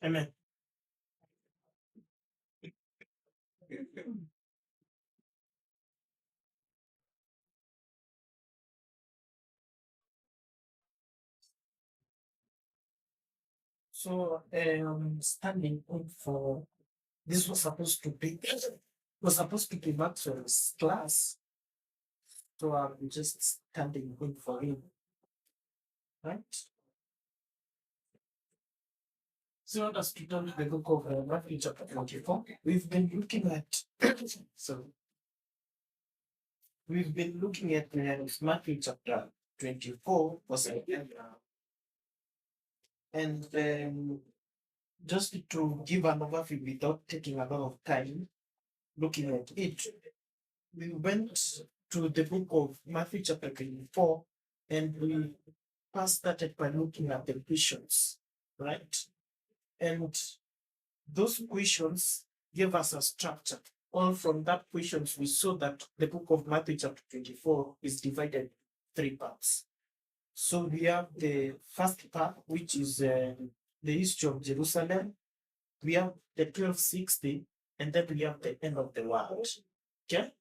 Amen. So, standing in for this was supposed to be Maxwell's class. So I'm just standing in for him, right? So as to turn to the book of Matthew chapter 24, we've been looking at so we've been looking at Matthew chapter 24 verse 11. And just to give an overview without taking a lot of time looking at it, we went to the book of Matthew chapter 24 and we first started by looking at the questions, right? And those questions gave us a structure. All from that questions, we saw that the book of Matthew chapter 24 is divided in 3 parts. So we have the first part, which is the history of Jerusalem. We have the 1260, and then we have the end of the world. Okay?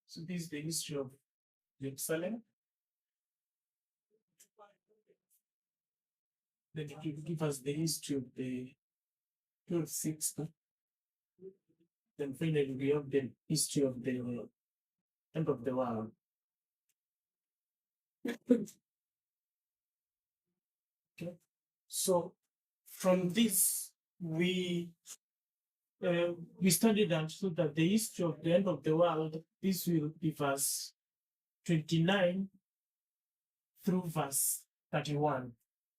So this is the history of Jerusalem. Then it will give us the history of the 1260. Then finally we have the history of the end of the world. Okay. So from this we studied and showed that the history of the end of the world, this will be verse 29 through verse 31.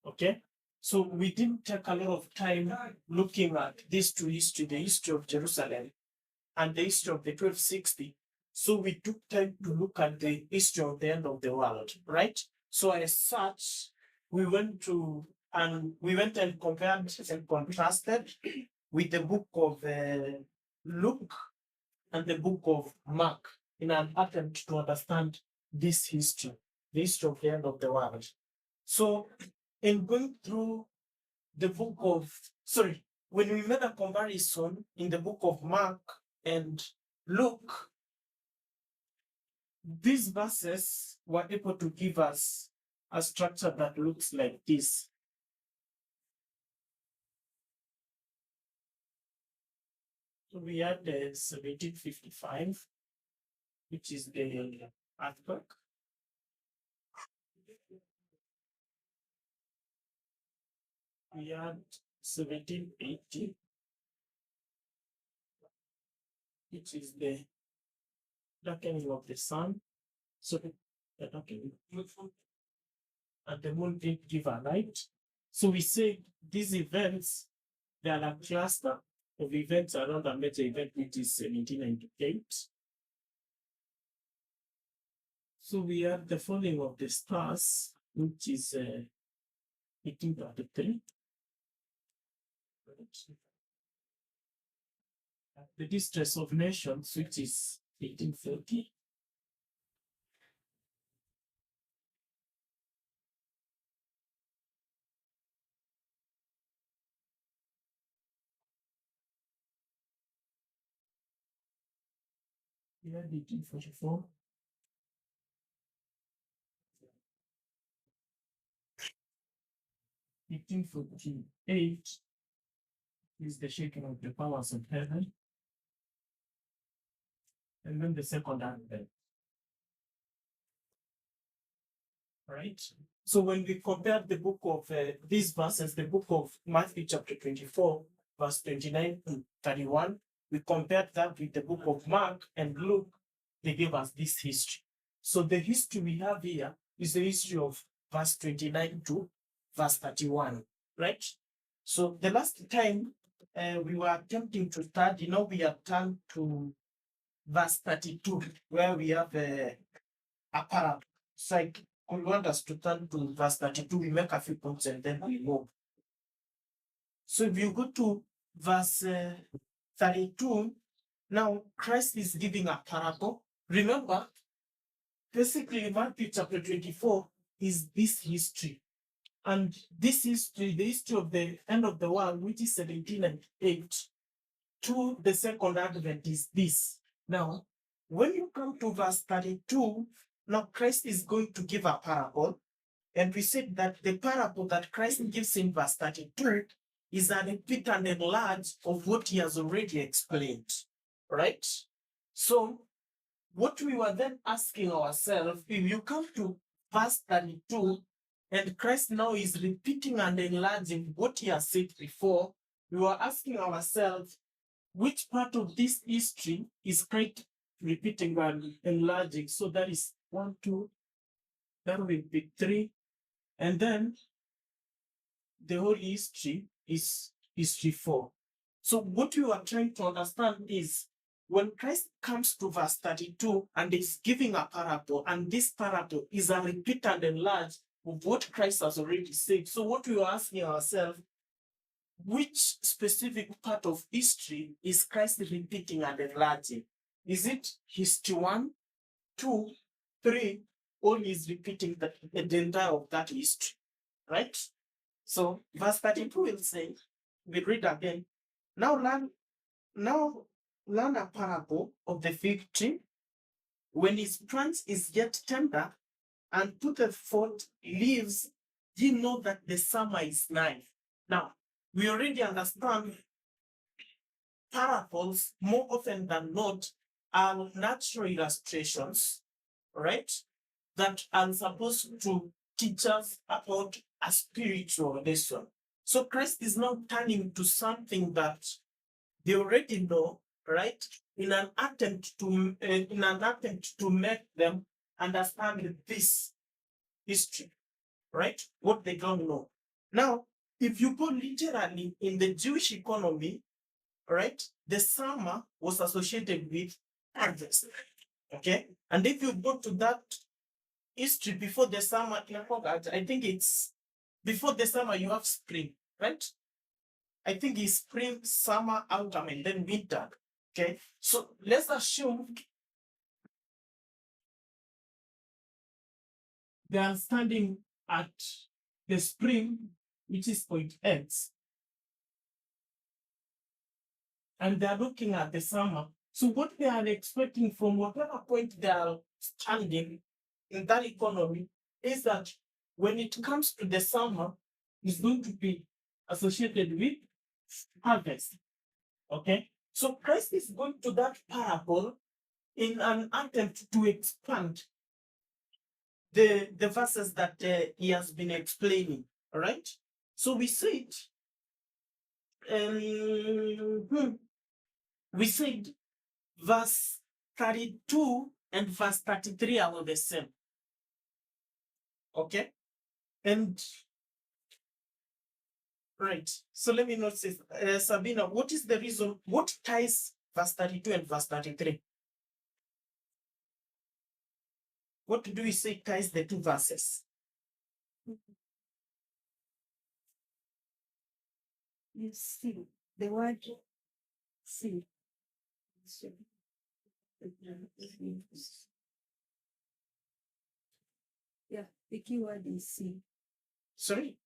Okay. So we didn't take a lot of time looking at these two history, the history of Jerusalem and the history of the 1260. So we took time to look at the history of the end of the world, right? So as such, we went and compared and contrasted with the book of Luke and the book of Mark in an attempt to understand this history, the history of the end of the world. So in going through the book of, when we made a comparison in the book of Mark and Luke, these verses were able to give us a structure that looks like this. So we had 1755, which is the earthquake. We had 1780, which is the darkening of the sun. So the darkening, and the moon didn't give a light. So we say these events, they are a cluster of events around a major event, which is 1798. So we have the falling of the stars, which is 1833. The distress of nations, which is 1840. We had 1844. 1848 is the shaking of the powers of heaven. And then the second advent. Right? So when we compare the book of these verses, the book of Matthew chapter 24, verse 29 to 31, we compared that with the book of Mark and Luke. They gave us this history. So the history we have here is the history of verse 29 to verse 31, right? So the last time we were attempting to study, now we are turned to verse 32, where we have a parable. So I want us to turn to verse 32, we make a few points and then we move. So if you go to verse 32, now Christ is giving a parable. Remember, basically Matthew chapter 24 is this history. And this history, the history of the end of the world, which is 17 and 8, to the second advent is this. Now, when you come to verse 32, now Christ is going to give a parable. And we said that the parable that Christ gives in verse 32 is a repeat and enlarge of what he has already explained, right? So what we were then asking ourselves, if you come to verse 32, and Christ now is repeating and enlarging what he has said before, we were asking ourselves, which part of this history is Christ repeating and enlarging? So that is 1, 2, that will be 3. And then the whole history is history 4. So what you are trying to understand is when Christ comes to verse 32 and is giving a parable, and this parable is a repeat and enlarge of what Christ has already said. So what we are asking ourselves, which specific part of history is Christ repeating and enlarging? Is it history 1, 2, 3, or is repeating the entire of that history, right? So verse 32 will say, we read again, now learn a parable of the fig tree. When its branch is yet tender and putteth forth leaves, ye know that the summer is nigh. Now, we already understand parables more often than not are natural illustrations, right? That are supposed to teach us about a spiritual lesson. So Christ is now turning to something that they already know, right? In an attempt to make them understand this history, right? What they don't know. Now, if you go literally in the Jewish economy, right, the summer was associated with harvest. Okay, and if you go to that history before the summer, I think it's before the summer you have spring, right? I think it's spring, summer, autumn, and then winter. Okay, so let's assume they are standing at the spring, which is point X, and they are looking at the summer. So what they are expecting from whatever point they are standing in that economy is that when it comes to the summer, it's going to be associated with harvest. Okay, so Christ is going to that parable in an attempt to expand the verses that he has been explaining. All right, so we said verse 32 and verse 33 are all the same. Okay, and right, so let me note this. Sabina, what is the reason, what ties verse 32 and verse 33? What do we say ties the two verses? You see, the word see. Yeah, the key word is see. Sorry?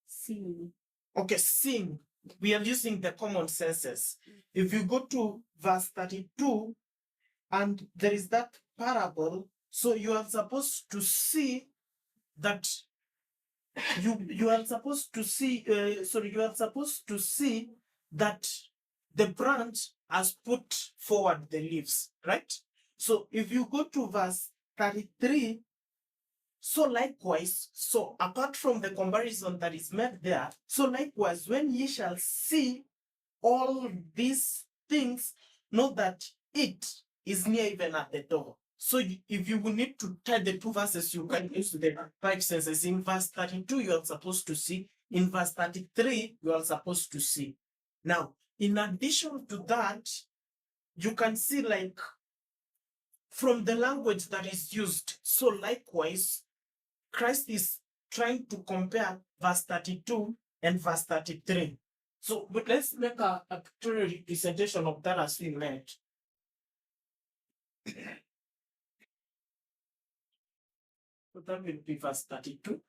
See. Okay, seeing. We are using the common senses. If you go to verse 32, and there is that parable, so you are supposed to see that you are supposed to see you are supposed to see that the branch has put forward the leaves, right? So if you go to verse 33, So likewise, so apart from the comparison that is made there, so likewise, when ye shall see all these things, know that it is near even at the door. So if you will need to tie the two verses, you can use the five senses. In verse 32, you are supposed to see. In verse 33, you are supposed to see. Now, in addition to that, you can see like from the language that is used. So likewise, Christ is trying to compare verse 32 and verse 33. So, but let's make a pictorial representation of that as we met. So that will be verse 32.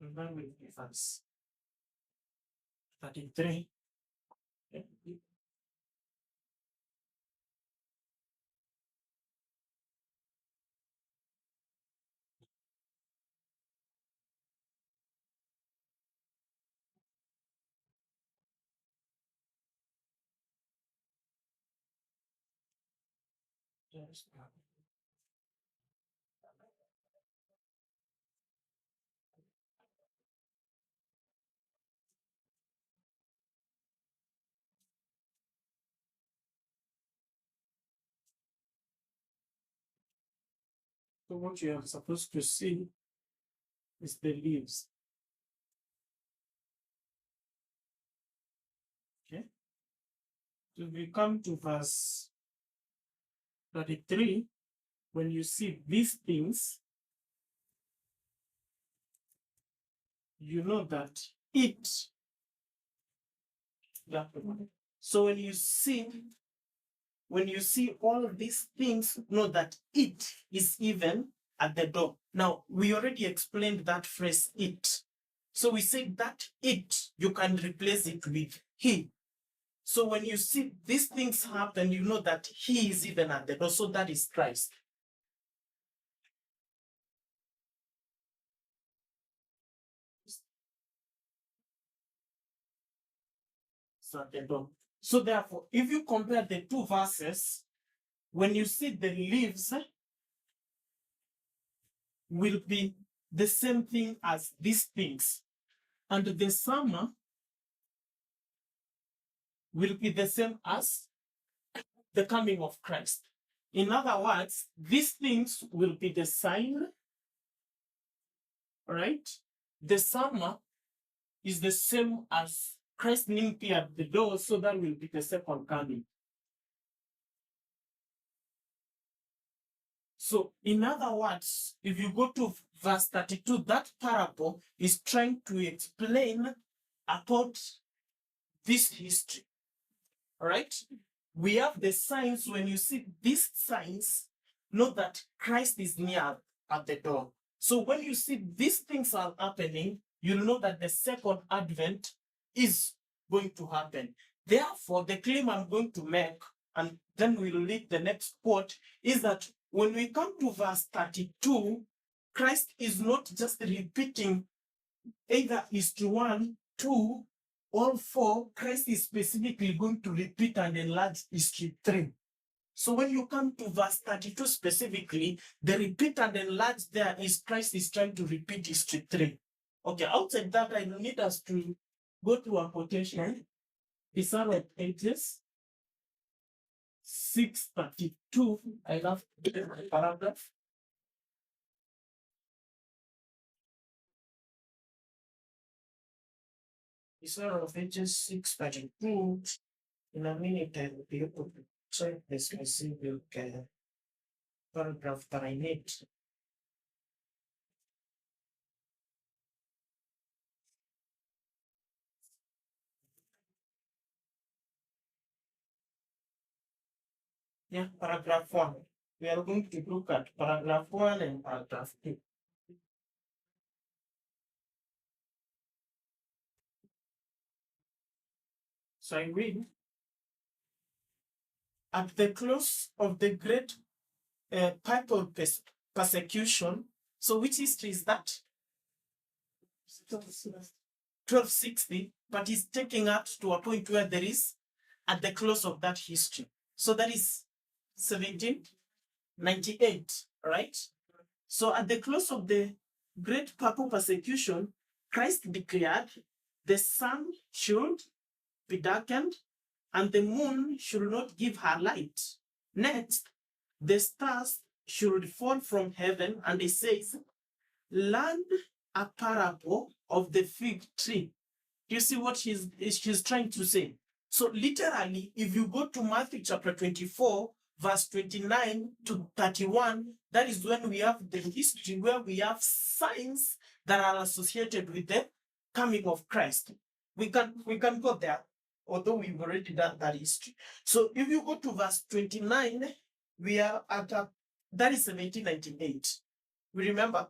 And that will be verse 33. Yes. So what you are supposed to see is the leaves. Okay. So we come to verse 33. When you see these things, you know that it. Yeah. So when you see all these things, know that it is even at the door. Now, we already explained that phrase, it. So we said that it, you can replace it with he. So when you see these things happen, you know that he is even at the door. So that is Christ. So at the door. So therefore, if you compare the two verses, when you see the leaves will be the same thing as these things. And the summer will be the same as the coming of Christ. In other words, these things will be the sign, right? The summer is the same as Christ being at the door, so that will be the second coming. So, in other words, if you go to verse 32, that parable is trying to explain about this history. All right? We have the signs. When you see these signs, know that Christ is near at the door. So when you see these things are happening, you'll know that the second advent is going to happen. Therefore, the claim I'm going to make, and then we'll read the next quote, is that when we come to verse 32, Christ is not just repeating either history 1, 2, all 4. Christ is specifically going to repeat and enlarge history 3. So when you come to verse 32 specifically, the repeat and enlarge there is Christ is trying to repeat history 3. Okay, outside that, I need us to go to a quotation. Psalm of Ages 6:32. I love the paragraph. Psalm of Ages 6:32. In a minute, I will be able to check the specific paragraph that I need. Yeah, paragraph 1. We are going to look at paragraph 1 and paragraph 2. So I read, at the close of the great papal persecution, so which history is that? 1260, but it's taking us to a point where there is at the close of that history. So that is 1798, right? So at the close of the great papal persecution, Christ declared the sun should be darkened and the moon should not give her light. Next, the stars should fall from heaven, and he says, learn a parable of the fig tree. You see what she's trying to say? So literally, if you go to Matthew chapter 24, verse 29 to 31, that is when we have the history where we have signs that are associated with the coming of Christ. We can go there, although we've already done that history. So if you go to verse 29, we are at that is 1798. We remember,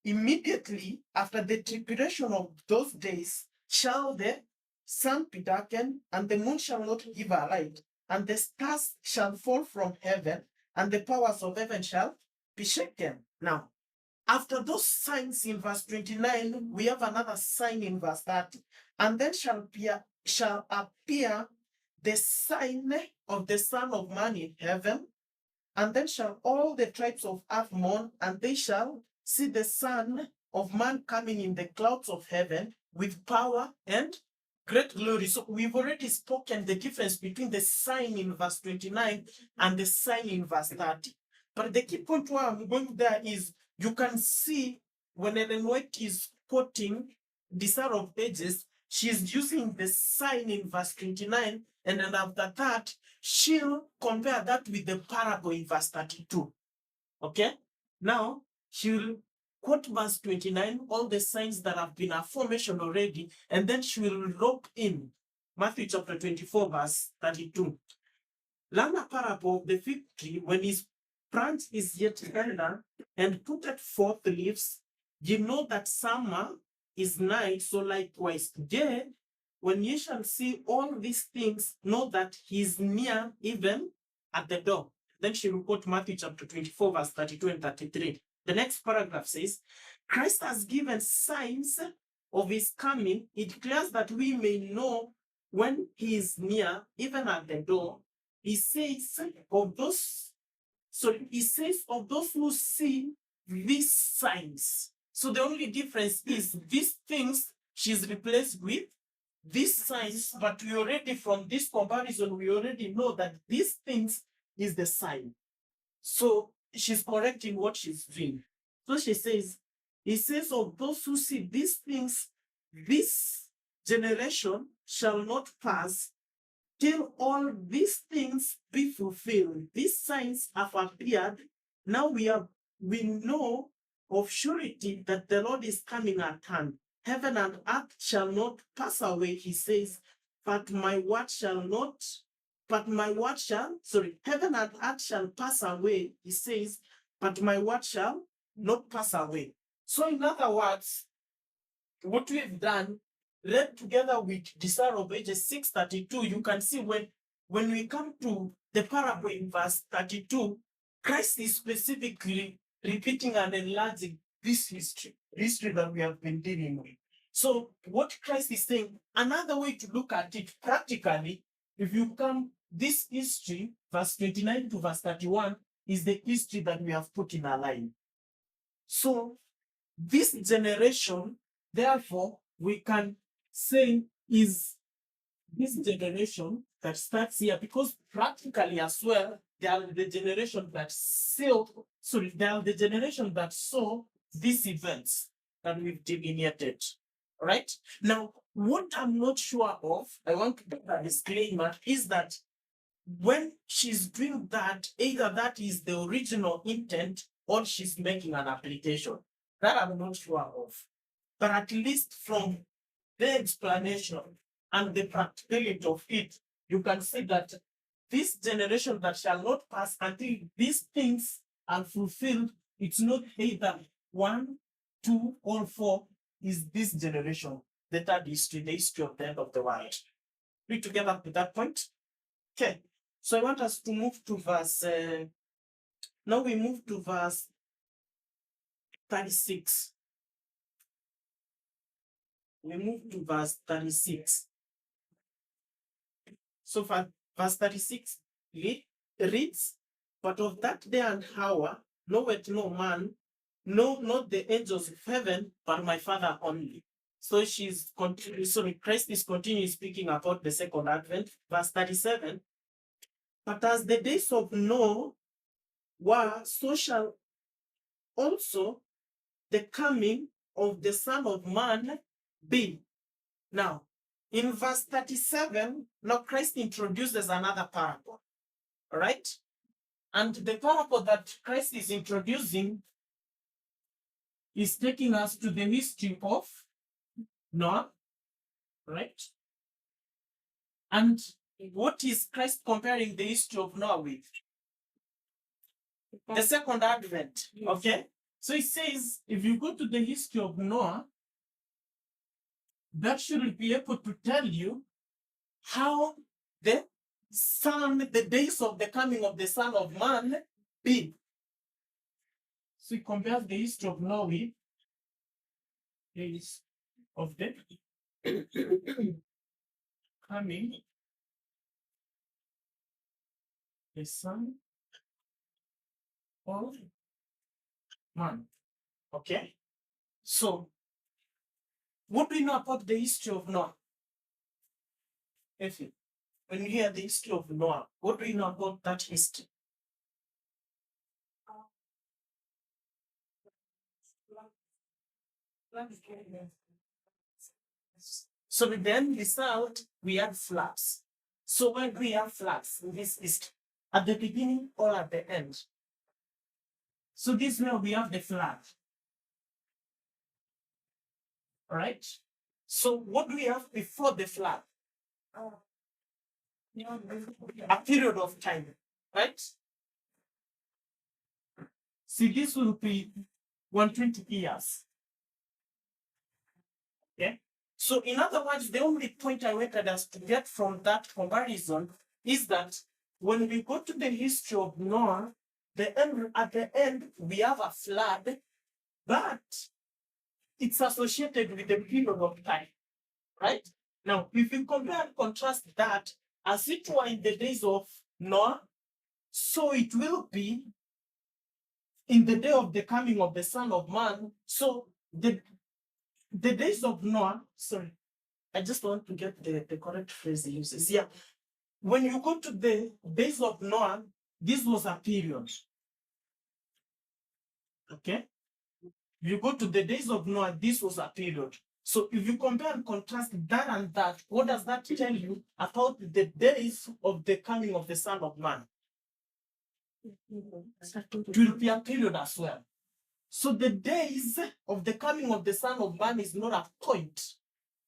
immediately after the tribulation of those days shall the sun be darkened, and the moon shall not give her light, and the stars shall fall from heaven, and the powers of heaven shall be shaken. Now, after those signs in verse 29, we have another sign in verse 30. And then shall appear the sign of the Son of Man in heaven, and then shall all the tribes of earth mourn, and they shall see the Son of Man coming in the clouds of heaven with power and great glory. So we've already spoken the difference between the sign in verse 29 and the sign in verse 30. But the key point where I'm going there is you can see when Ellen White is quoting Desire of Ages, she's using the sign in verse 29, and then after that, she'll compare that with the parable in verse 32. Okay? Now, she'll quote verse 29, all the signs that have been affirmation already, and then she will rope in Matthew chapter 24, verse 32. Learn a parable of the fig tree when his branch is yet tender and putteth forth leaves. Ye know that summer is nigh, so likewise today, when ye shall see all these things, know that he is near, even at the door. Then she will quote Matthew chapter 24, verse 32 and 33. The next paragraph says, Christ has given signs of his coming. It declares that we may know when he is near, even at the door. He says of those who see these signs. So the only difference is these things she's replaced with these signs, but we already, from this comparison, we already know that these things is the sign. So she's correcting what she's doing. So she says, he says of those who see these things, this generation shall not pass till all these things be fulfilled. These signs have appeared. Now we know of surety that the Lord is coming at hand. Heaven and earth shall not pass away, he says, heaven and earth shall pass away, he says, but my word shall not pass away. So in other words, what we've done, read together with Desire of Ages 6:32, you can see when we come to the parable in verse 32, Christ is specifically repeating and enlarging this history that we have been dealing with. So what Christ is saying, another way to look at it practically, if you come, this history, verse 29 to verse 31, is the history that we have put in our line. So this generation, therefore, we can say is this generation that starts here, because practically as well, they are the generation that saw these events that we've delineated. Right? Now, what I'm not sure of, I want to put a disclaimer, is that when she's doing that, either that is the original intent or she's making an application. That I'm not sure of. But at least from the explanation and the practicality of it, you can see that this generation that shall not pass until these things are fulfilled, it's not either 1, 2, or 4, is this generation, the third history, the history of the end of the world. We together with that point? Okay. So I want us to move to verse, now we move to verse 36. We move to verse 36. So verse 36 reads, but of that day and hour knoweth no man, no, not the angels of heaven, but my Father only. So Christ is continuing speaking about the second advent. Verse 37, but as the days of Noah were, so shall also the coming of the Son of Man be. Now, in verse 37, now Christ introduces another parable, all right? And the parable that Christ is introducing is taking us to the history of Noah, right? And what is Christ comparing the history of Noah with? The second advent, okay? So he says, if you go to the history of Noah, that should be able to tell you how the days of the coming of the Son of Man be. So he compares the history of Noah with days of the coming the Son of Man. Okay? So, what do you know about the history of Noah? Effie, when you hear the history of Noah, what do you know about that history? So with the end result, we have floods. So when we have floods, this is at the beginning or at the end. So this is where we have the flood. All right? So what do we have before the flood? A period of time, right? See, this will be 120 years. Okay? So in other words, the only point I wanted us to get from that comparison is that when we go to the history of Noah, at the end, we have a flood, but it's associated with a period of time, right? Now, if you compare and contrast that, as it were in the days of Noah, so it will be in the day of the coming of the Son of Man. So the days of Noah, sorry, I just want to get the correct phrase he uses. Yeah. When you go to the days of Noah, this was a period. Okay? If you go to the days of Noah, this was a period. So if you compare and contrast that and that, what does that tell you about the days of the coming of the Son of Man? It will be a period as well. So the days of the coming of the Son of Man is not a point,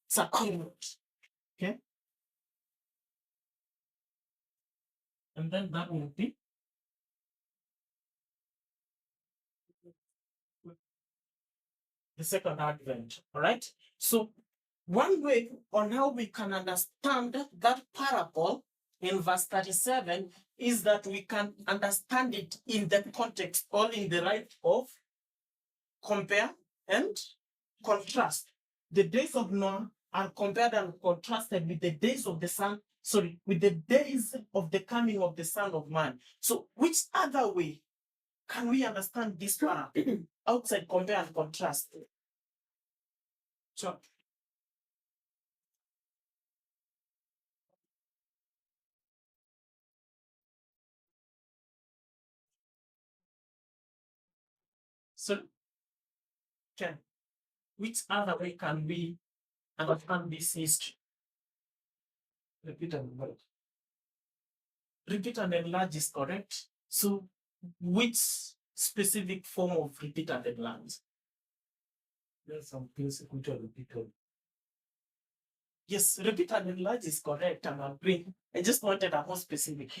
it's a period. Okay? And then that will be the second advent. All right? So one way on how we can understand that parable in verse 37 is that we can understand it in the context or in the light of compare and contrast. The days of Noah are compared and contrasted with the days of with the days of the coming of the Son of Man. So which other way can we understand this parable outside compare and contrast? Sure. So, Ken, which other way can we understand this history? Repeat and enlarge. Repeat and enlarge is correct. So, which specific form of repeat and enlarge? There's some things which are repeated. Yes, repeat and enlarge is correct. I'm agreeing. I just wanted a more specific.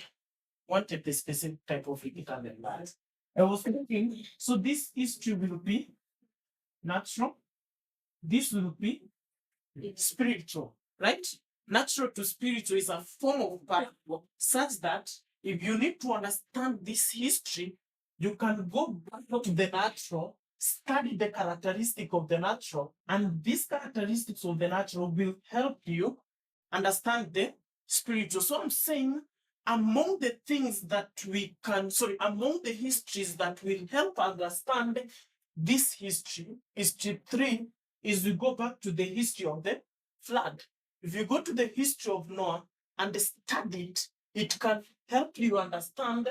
Wanted the specific type of repeat and enlarge. I was thinking, so this history will be natural. This will be spiritual, right? Natural to spiritual is a form of parable such that if you need to understand this history, you can go back to the natural, study the characteristic of the natural, and these characteristics of the natural will help you understand the spiritual. So I'm saying among the things that among the histories that will help understand this history, history 3, is we go back to the history of the flood. If you go to the history of Noah and study it, it can help you understand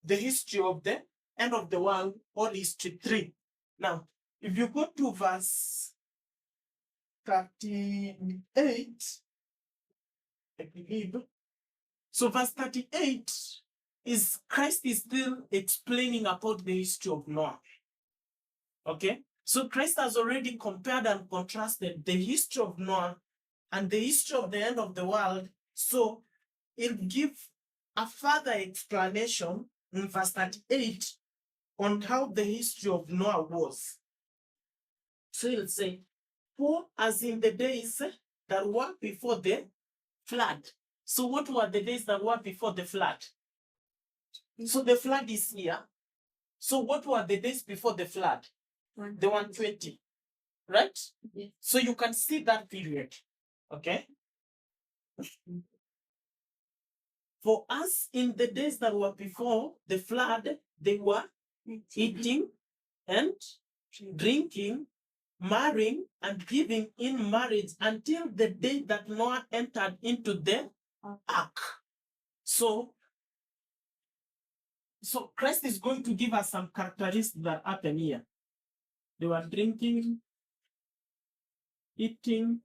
the history of the end of the world, or history 3. Now, if you go to verse 38, I believe. So verse 38 is Christ is still explaining about the history of Noah. Okay? So Christ has already compared and contrasted the history of Noah and the history of the end of the world. So he'll give a further explanation in verse 38 on how the history of Noah was. So he'll say, for as in the days that were before the flood. So what were the days that were before the flood? So the flood is here. So what were the days before the flood? The 120, right? Yeah. So you can see that period, okay? For us, in the days that were before the flood, they were eating and drinking, marrying and giving in marriage until the day that Noah entered into the ark. So Christ is going to give us some characteristics that happen here. They were drinking, eating,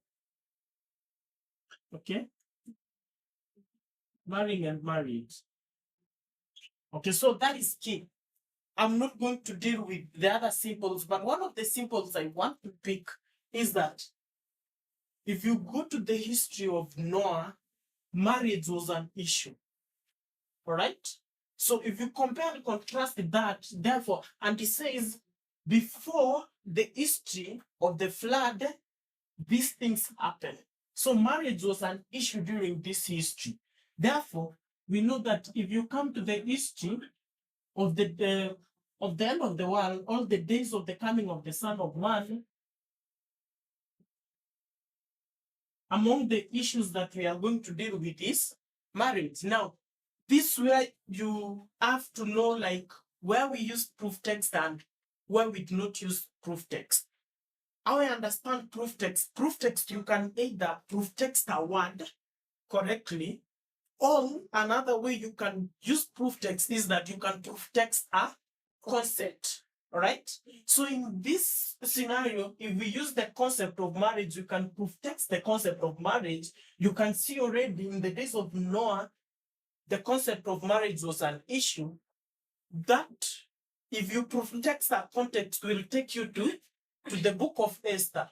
okay, marrying and married. Okay, so that is key. I'm not going to deal with the other symbols, but one of the symbols I want to pick is that if you go to the history of Noah, marriage was an issue. All right? So if you compare and contrast that, therefore, and it says, before the history of the flood, these things happen. So marriage was an issue during this history. Therefore, we know that if you come to the history of the end of the world, all the days of the coming of the Son of Man, among the issues that we are going to deal with is marriage. Now, this where you have to know like where we use proof text and where we do not use proof text. How I understand proof text, you can either proof text a word correctly, or another way you can use proof text is that you can proof text a concept. All right. So in this scenario, if we use the concept of marriage, you can proof text the concept of marriage. You can see already in the days of Noah, the concept of marriage was an issue. That if you proof text a context will take you to the book of Esther.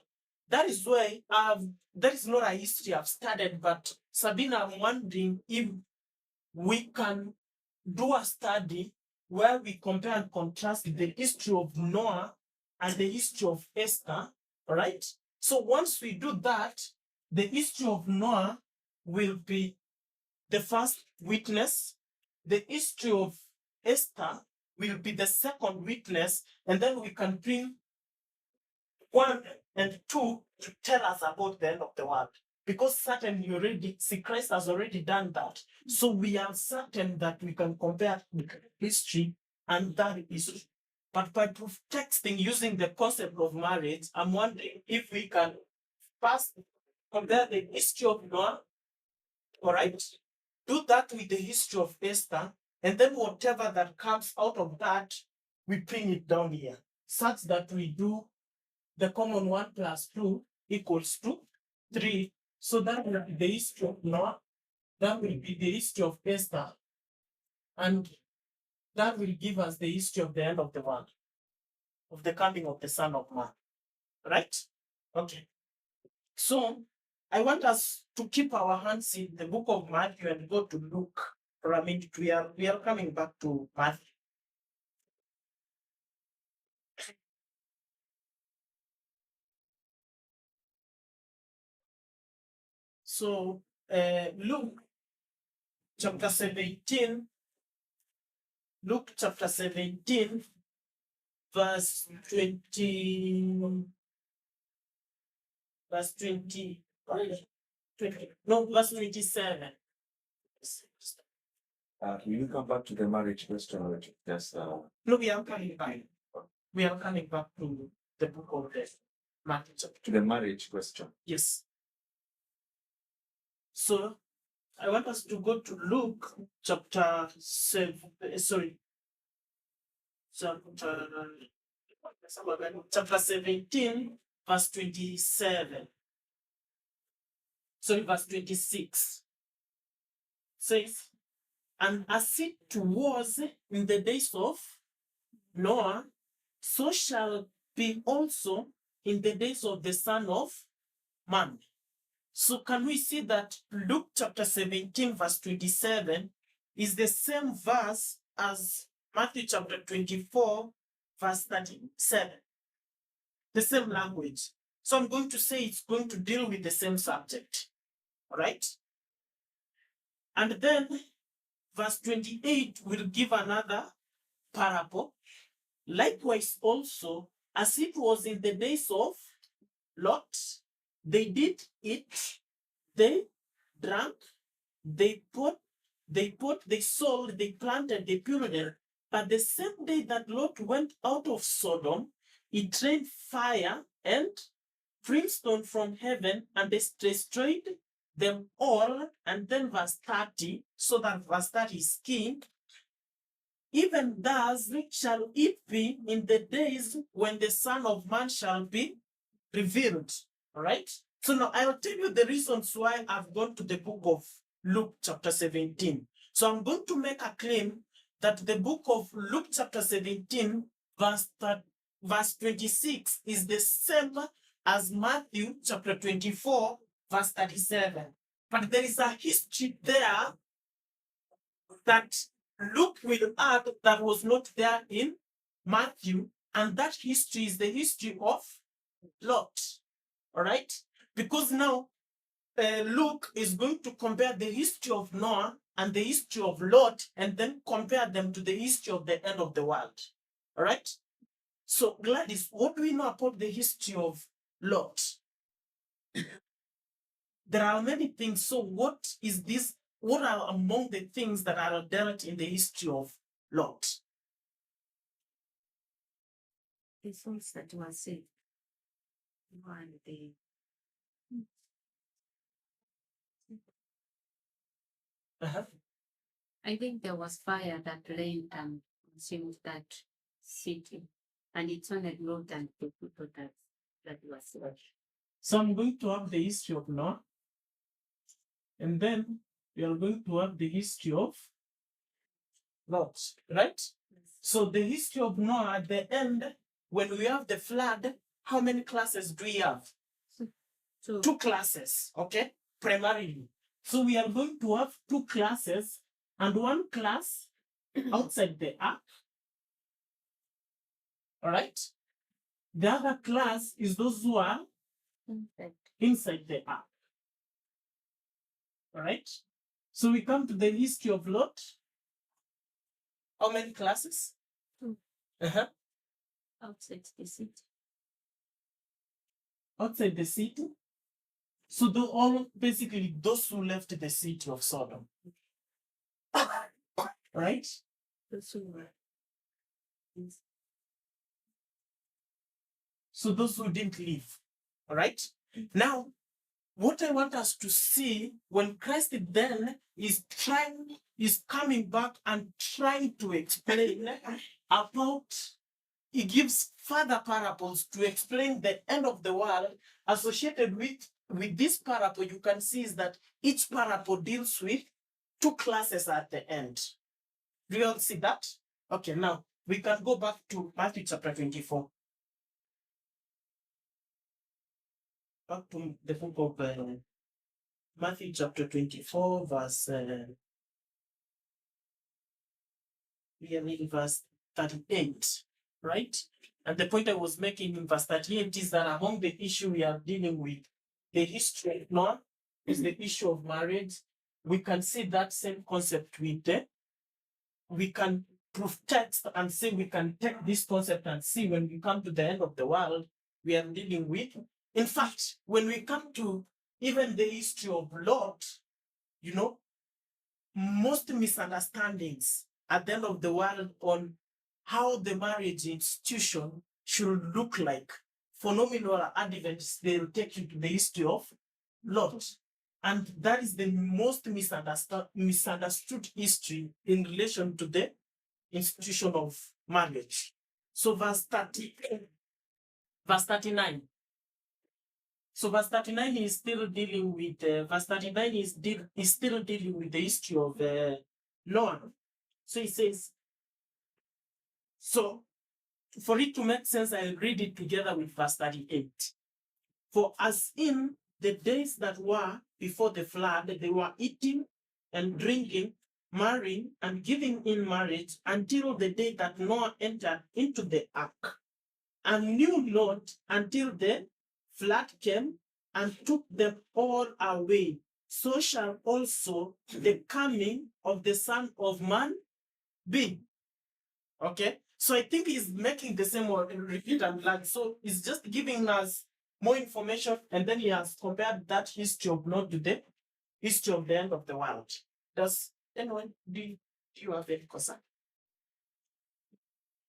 That is why that is not a history I've studied, but Sabina, I'm wondering if we can do a study where we compare and contrast the history of Noah and the history of Esther, all right? So once we do that, the history of Noah will be the first witness, the history of Esther will be the second witness, and then we can bring 1 and 2 to tell us about the end of the world. Because certainly already, see, Christ has already done that. So we are certain that we can compare history and that history. But by proof texting using the concept of marriage, I'm wondering if we can first compare the history of Noah, all right? Do that with the history of Esther, and then whatever that comes out of that, we bring it down here, such that we do the common 1 plus 2 equals to 3. So that will be the history of Noah, that will be the history of Esther, and that will give us the history of the end of the world, of the coming of the Son of Man. Right? Okay. So I want us to keep our hands in the book of Matthew and go to Luke for a minute. We are coming back to Matthew. So Luke chapter 17, Luke chapter 17, verse 20, verse 20, verse 27. Will you come back to the marriage question or just No, we are coming back. We are coming back to the book of the Matthew chapter. to the marriage question? Yes. So I want us to go to Luke chapter 7. Chapter 17, verse 27. Sorry, verse 26. Says, and as it was in the days of Noah, so shall be also in the days of the Son of Man. So can we see that Luke chapter 17, verse 27 is the same verse as Matthew chapter 24, verse 37? The same language. So I'm going to say it's going to deal with the same subject. All right? And then verse 28 will give another parable. Likewise also, as it was in the days of Lot, they did eat, they drank, they sold, they planted, they builded. But the same day that Lot went out of Sodom, it rained fire and brimstone from heaven, and they destroyed them all. And then verse 30, so that verse 30 is king. Even thus shall it be in the days when the Son of Man shall be revealed. All right? So now I'll tell you the reasons why I've gone to the book of Luke chapter 17. So I'm going to make a claim that the book of Luke chapter 17, verse 26 is the same as Matthew chapter 24, verse 37. But there is a history there that Luke will add that was not there in Matthew, and that history is the history of Lot. All right? Because now Luke is going to compare the history of Noah and the history of Lot, and then compare them to the history of the end of the world. All right? So, Gladys, what do we know about the history of Lot? There are many things. So, what is this? What are among the things that are dealt in the history of Lot? The souls that were saved. One, the I think there was fire that rained and consumed that city, and it's only Lot and the people that was saved. So I'm going to have the history of Noah, and then we are going to have the history of Lot, right? So the history of Noah at the end, when we have the flood, how many classes do we have? So 2 classes, okay? Primarily. So we are going to have 2 classes, and 1 class outside the ark. All right? The other class is those who are inside the ark. All right? So we come to the history of Lot. How many classes? 2. Uh-huh. Outside the city. Outside the city. So all basically those who left the city of Sodom. Right? Those who were So those who didn't leave. All right? Now, what I want us to see when Christ then is coming back and trying to explain about, he gives further parables to explain the end of the world associated with this parable. You can see is that each parable deals with 2 classes at the end. Do you all see that? Okay, now we can go back to Matthew chapter 24. Back to the book of Matthew chapter 24, verse we are in verse 38, right? And the point I was making in verse 38 is that among the issue we are dealing with, the history of Noah is the issue of marriage. We can see that same concept with we can prove text and say we can take this concept and see when we come to the end of the world, we are dealing with. In fact, when we come to even the history of Lot, you know, most misunderstandings at the end of the world on how the marriage institution should look like. For nominal Adventists, they'll take you to the history of Lot. And that is the most misunderstood history in relation to the institution of marriage. So verse 39. So verse 39 is still dealing with verse 39 is still dealing with the history of Noah. So he says, so for it to make sense, I'll read it together with verse 38. For as in the days that were before the flood, they were eating and drinking, marrying and giving in marriage until the day that Noah entered into the ark, and knew not until the flood came and took them all away. So shall also the coming of the Son of Man be. Okay, so I think he's making the same word, repeat and learn. So he's just giving us more information, and then he has compared that history of Lot to the history of the end of the world. Does anyone, do you have any concern?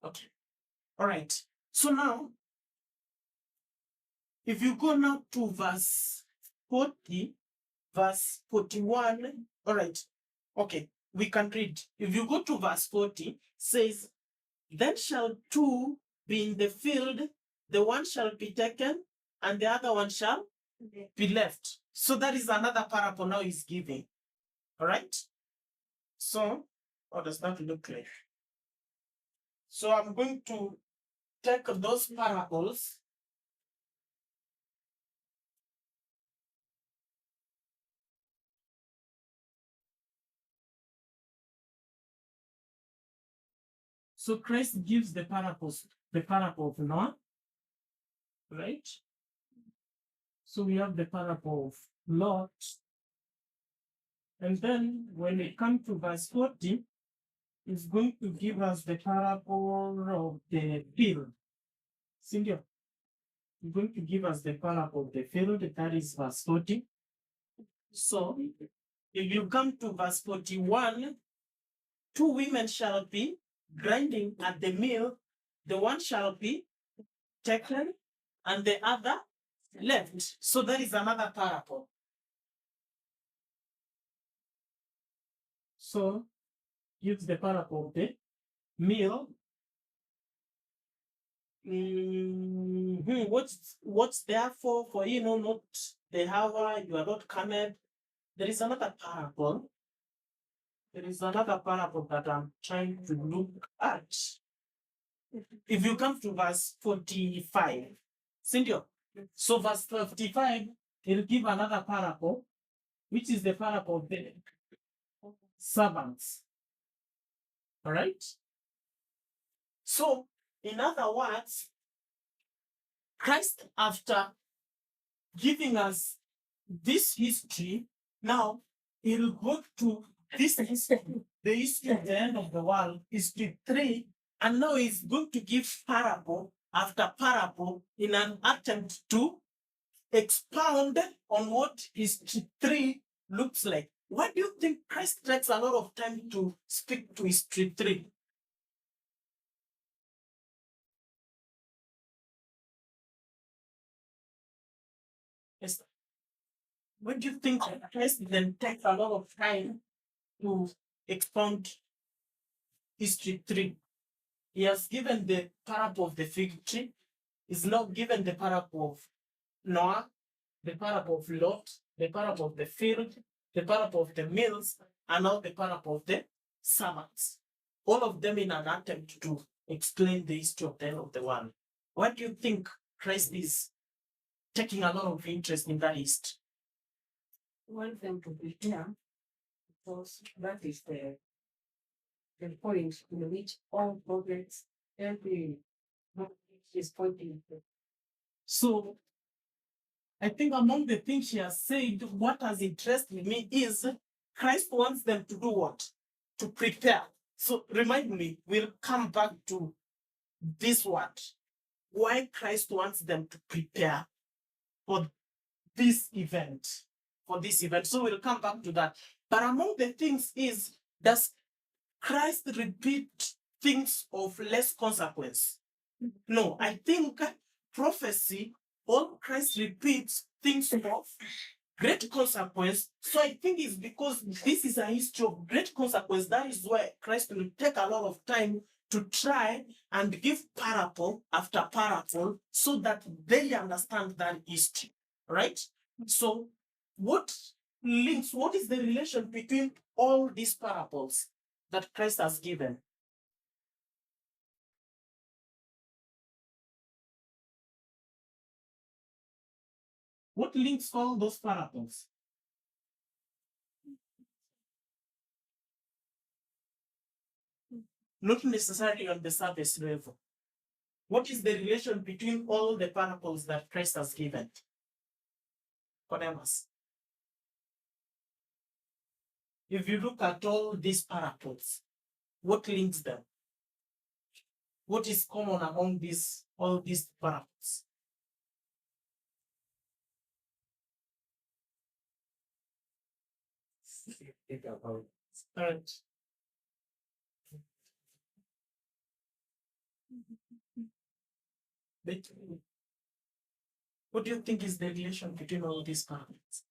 Okay, all right. So now, if you go now to verse 40, verse 41, all right, okay, we can read. If you go to verse 40, says, then shall two be in the field, the one shall be taken, and the other one shall be left. So that is another parable now he's giving. All right? So, how does that look like? So I'm going to take those parables. So Christ gives the parables, the parable of Noah, right? So we have the parable of Lot. And then when we come to verse 40, it's going to give us the parable of the field. Cindy, it's going to give us the parable of the field, that is verse 40. So if you come to verse 41, two women shall be grinding at the mill, the one shall be taken and the other left. So that is another parable. So gives the parable of the mill. What's therefore for you know not the hour, you are not coming. There is another parable. There is another parable that I'm trying to look at. If you come to verse 45, Cynthia, so verse 55, it'll give another parable, which is the parable of the servants. All right? So, in other words, Christ, after giving us this history, now he'll go to this history, the history of the end of the world, history 3, and now he's going to give parable after parable in an attempt to expound on what history 3 looks like. Why do you think Christ takes a lot of time to speak to history 3? Yes. Why do you think Christ then takes a lot of time to expound history 3? He has given the parable of the fig tree. He's now given the parable of Noah, the parable of Lot, the parable of the field, the parable of the mills, and now the parable of the servants. All of them in an attempt to explain the history of the end of the world. Why do you think Christ is taking a lot of interest in that history? Want them to be here because that is the point in which all progress, every is pointing to. So I think among the things she has said, what has interested me is Christ wants them to do what? To prepare. So remind me, we'll come back to this word. Why Christ wants them to prepare for this event. for this event. So we'll come back to that. But among the things is, does Christ repeat things of less consequence? No, I think prophecy, all Christ repeats things of great consequence. So I think it's because this is a history of great consequence. That is why Christ will take a lot of time to try and give parable after parable so that they understand that history, right? So what is the relation between all these parables that Christ has given? What links all those parables? Not necessarily on the surface level. What is the relation between all the parables that Christ has given? Codemus. If you look at all these parables, what links them? What is common among all these parables? Right. But what do you think is the relation between all these parables?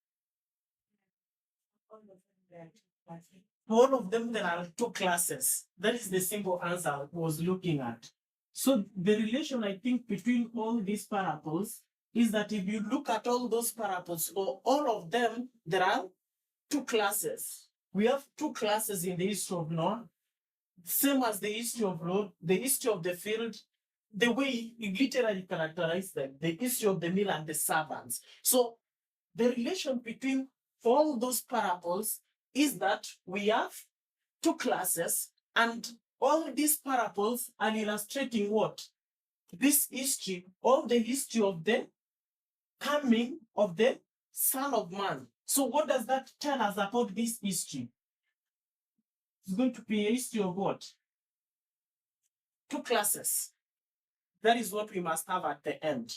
All of them, there are two classes. That is the simple answer I was looking at. So the relation, I think, between all these parables is that if you look at all those parables, or all of them, there are two classes. We have two classes in the history of Noah, same as the history of Lot, the history of the field, the way you literally characterize them, the history of the mill and the servants. So the relation between all those parables is that we have two classes, and all these parables are illustrating what? This history, all the history of the coming of the Son of Man. So what does that tell us about this history? It's going to be a history of what? Two classes. That is what we must have at the end.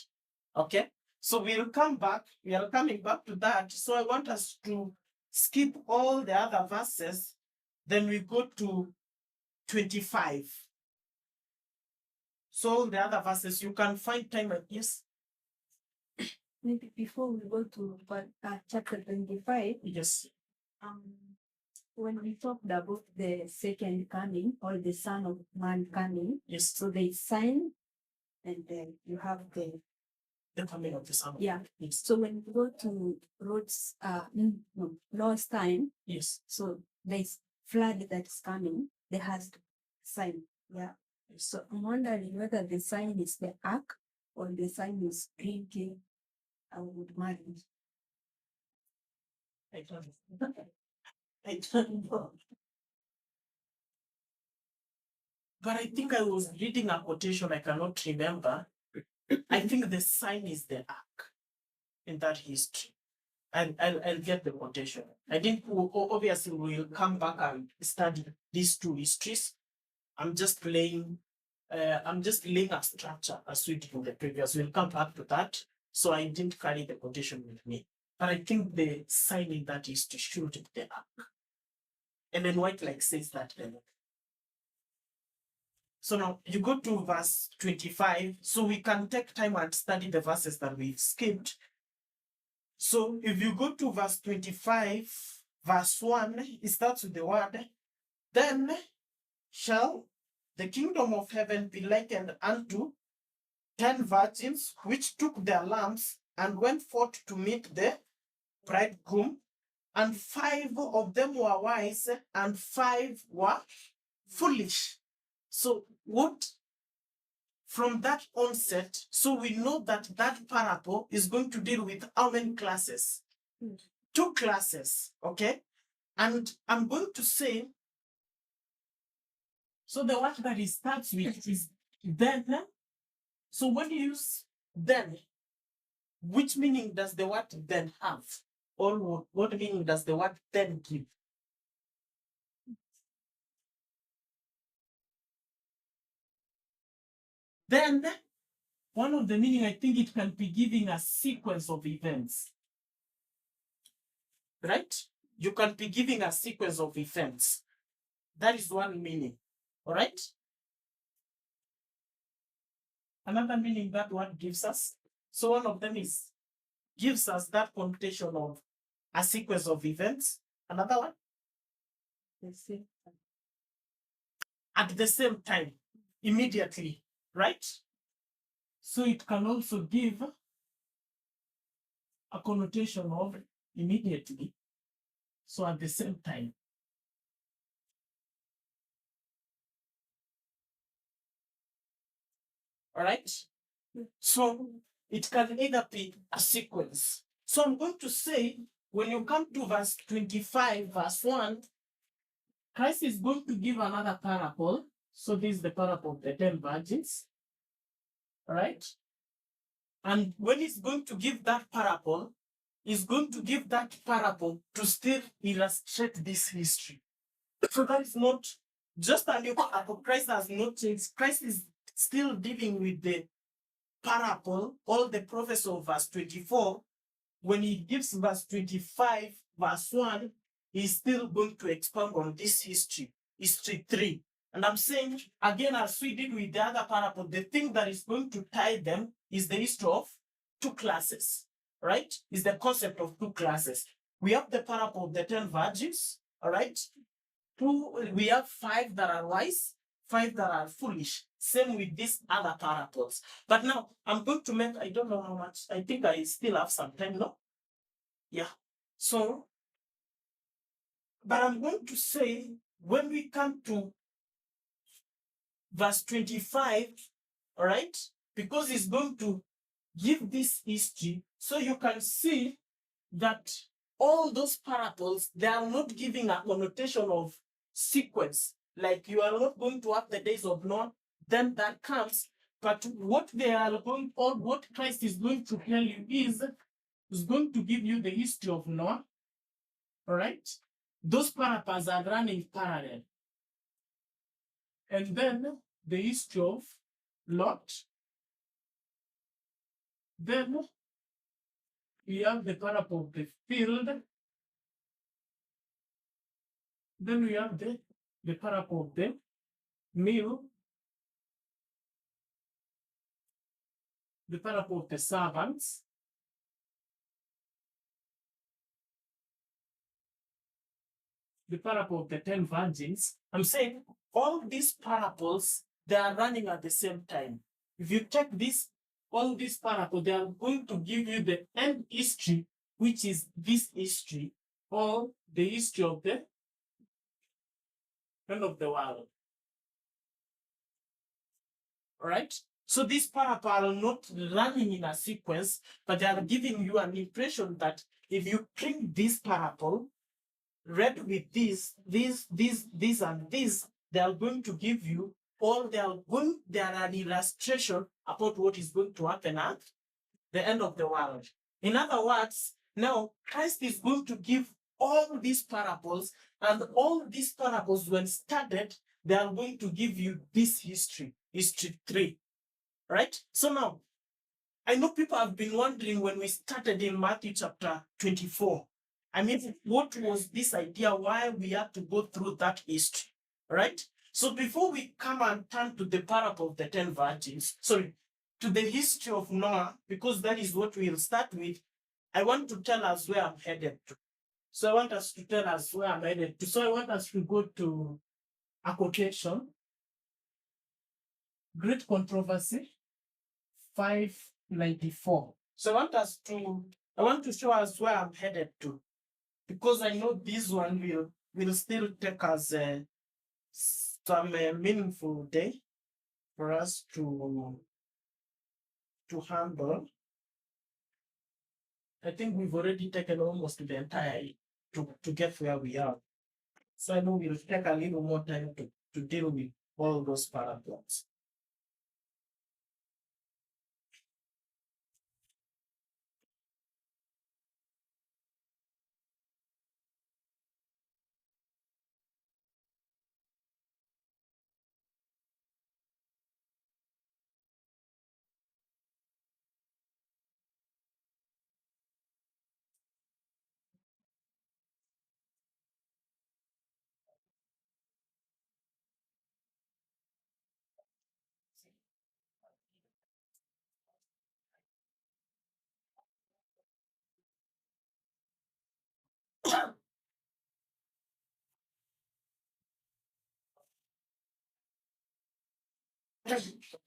Okay? So we'll come back. We are coming back to that. So I want us to skip all the other verses. Then we go to 25. So the other verses, you can find time. Yes? Maybe before we go to chapter 25, Yes. when we talked about the second coming or the Son of Man coming, Yes. so they sign and then you have the coming of the Son of yeah. Man. Yes. So when you go to Noah's time, Yes. so there's flood that's coming, there has to sign. Yeah. Yes. So I'm wondering whether the sign is the ark or the sign is drinking with marriage. I don't know. I don't know. But I think I was reading a quotation, I cannot remember. I think the sign is the ark in that history. And I'll get the quotation. I think obviously we'll come back and study these two histories. I'm just laying a structure as we did in the previous. We'll come back to that. So I didn't carry the quotation with me. But I think the sign in that is to shoot the ark. And then White like says that then. So now you go to verse 25, so we can take time and study the verses that we've skipped. So if you go to verse 25, verse 1, it starts with the word, then shall the kingdom of heaven be likened unto 10 virgins which took their lamps and went forth to meet the bridegroom, and 5 of them were wise and 5 were foolish. So what from that onset, so we know that that parable is going to deal with how many classes? 2 classes, okay? And I'm going to say, so the word that it starts with is then. So when you use then, which meaning does the word then have? Or what meaning does the word then give? Then, one of the meaning, I think it can be giving a sequence of events. right? You can be giving a sequence of events. That is one meaning, all right? Another meaning that word gives us. So one of them is gives us that connotation of a sequence of events. Another one, The same. at the same time, immediately, right? So it can also give a connotation of immediately. So at the same time. All right. So it can either be a sequence. So I'm going to say, when you come to verse 25, verse 1, Christ is going to give another parable. So this is the parable of the 10 virgins. All right. And when he's going to give that parable, he's going to give that parable to still illustrate this history. So that is not just a new parable. Christ has not changed. Christ is still dealing with the parable, all the prophets of verse 24. When he gives verse 25, verse 1, he's still going to expound on this history 3. And I'm saying, again, as we did with the other parable, the thing that is going to tie them is the history of two classes, right? Is the concept of two classes. We have the parable of the 10 virgins, all right? We have 5 that are wise, 5 that are foolish. Same with these other parables. But now I'm going to make, I don't know how much, I think I still have some time, no? Yeah. So, but I'm going to say, when we come to verse 25, all right, because he's going to give this history, so you can see that all those parables, they are not giving a connotation of sequence. Like you are not going to have the days of Noah, then that comes. But what they are going, or what Christ is going to tell you is going to give you the history of Noah. All right? Those parables are running parallel. And then the history of Lot. Then we have the parable of the field. Then we have the parable of the meal, the parable of the servants, the parable of the 10 virgins. I'm saying all these parables, they are running at the same time. If you take all these parables, they are going to give you the end history, which is this history, or the history of the end of the world. All right? So these parables are not running in a sequence, but they are giving you an impression that if you bring this parable, read with this, and this, they are going to give you, or they are an illustration about what is going to happen at the end of the world. In other words, now Christ is going to give all these parables, and all these parables, when started, they are going to give you this history 3. Right? So now, I know people have been wondering when we started in Matthew chapter 24. I mean, what was this idea? Why we had to go through that history, right? So before we come and turn to the parable of the 10 virgins, to the history of Noah, because that is what we'll start with, I want to tell us where I'm headed to. So I want us to tell us where I'm headed to. So I want us to go to a quotation, Great Controversy, 594. So I want to show us where I'm headed to, because I know this one will still take us some meaningful day for us to handle. I think we've already taken almost the entire to get where we are. So I know we'll take a little more time to deal with all those paragraphs.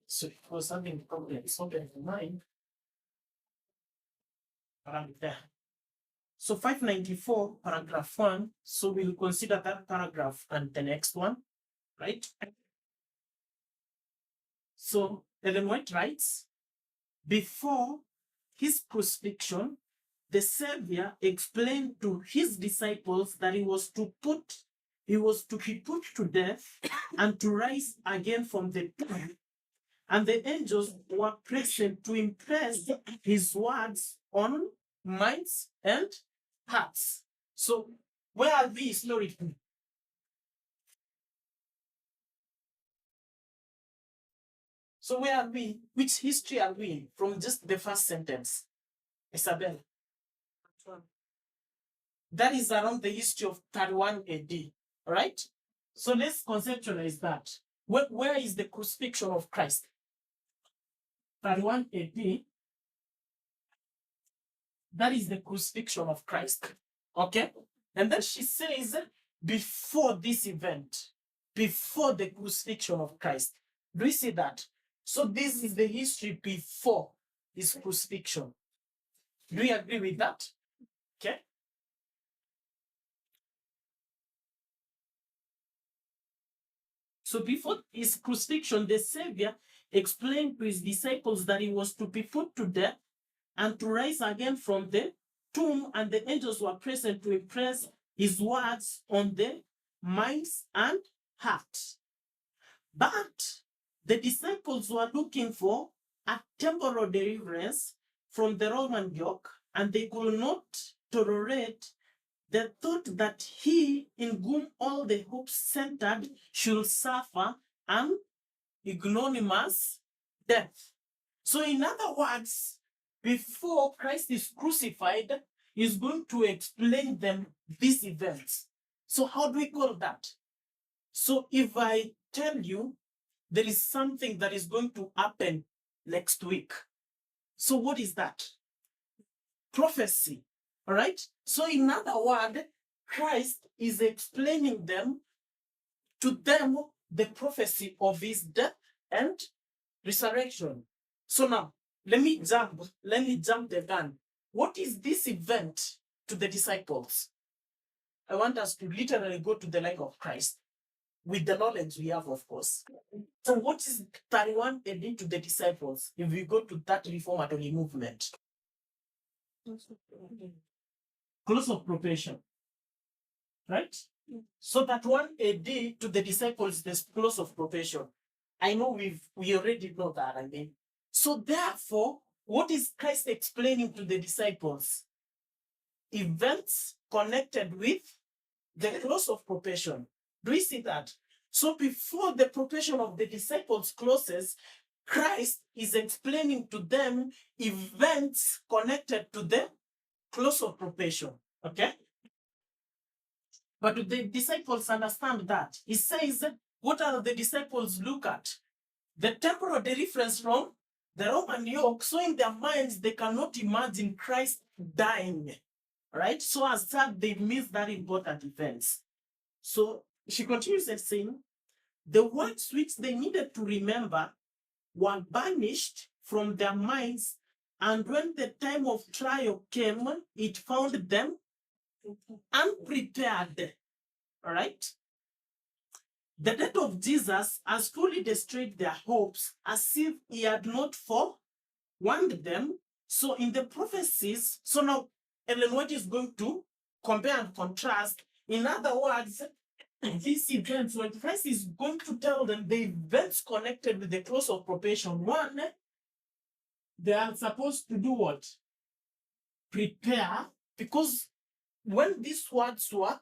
So it was something complex, so bear in mind around there. So 594, paragraph 1. So we'll consider that paragraph and the next one, right? So Ellen White writes, before his crucifixion, the Savior explained to his disciples that he was to be put to death and to rise again from the tomb. And the angels were present to impress his words on minds and hearts. So where are we historically? So where are we? Which history are we in from just the first sentence? Isabel. That is around the history of 31 AD, right? So let's conceptualize that. Where is the crucifixion of Christ? 31 AD. That is the crucifixion of Christ. Okay? And then she says, before this event, before the crucifixion of Christ. Do you see that? So this is the history before his crucifixion. Do you agree with that? Okay? So before his crucifixion, the Savior explained to his disciples that he was to be put to death and to rise again from the tomb, and the angels were present to impress his words on the minds and hearts. But the disciples were looking for a temporal deliverance from the Roman yoke, and they could not tolerate the thought that he in whom all the hopes centered should suffer an ignominious death. So in other words, before Christ is crucified, he's going to explain them these events. So how do we call that? So if I tell you there is something that is going to happen next week, so what is that? Prophecy, all right? So in other words, Christ is explaining to them the prophecy of his death and resurrection. So now, let me jump the gun. What is this event to the disciples? I want us to literally go to the life of Christ with the knowledge we have, of course. So what is 31 AD to the disciples if we go to that reformatory movement? Close of probation, right? So that 1 AD to the disciples, the close of probation. I know we already know that, I mean. So therefore, what is Christ explaining to the disciples? Events connected with the close of probation. Do you see that? So before the probation of the disciples closes, Christ is explaining to them events connected to the close of probation. Okay? But do the disciples understand that? He says, what are the disciples look at? The temporal deliverance from the Roman yoke, so in their minds, they cannot imagine Christ dying, right? So as such, they miss that important events. So she continues and saying, the words which they needed to remember were banished from their minds, and when the time of trial came, it found them unprepared, all right? The death of Jesus has fully destroyed their hopes as if he had not forewarned them. So in the prophecies, so now Ellen White is going to compare and contrast. In other words, these events, when Christ is going to tell them the events connected with the close of probation, one, they are supposed to do what? Prepare, because when these words were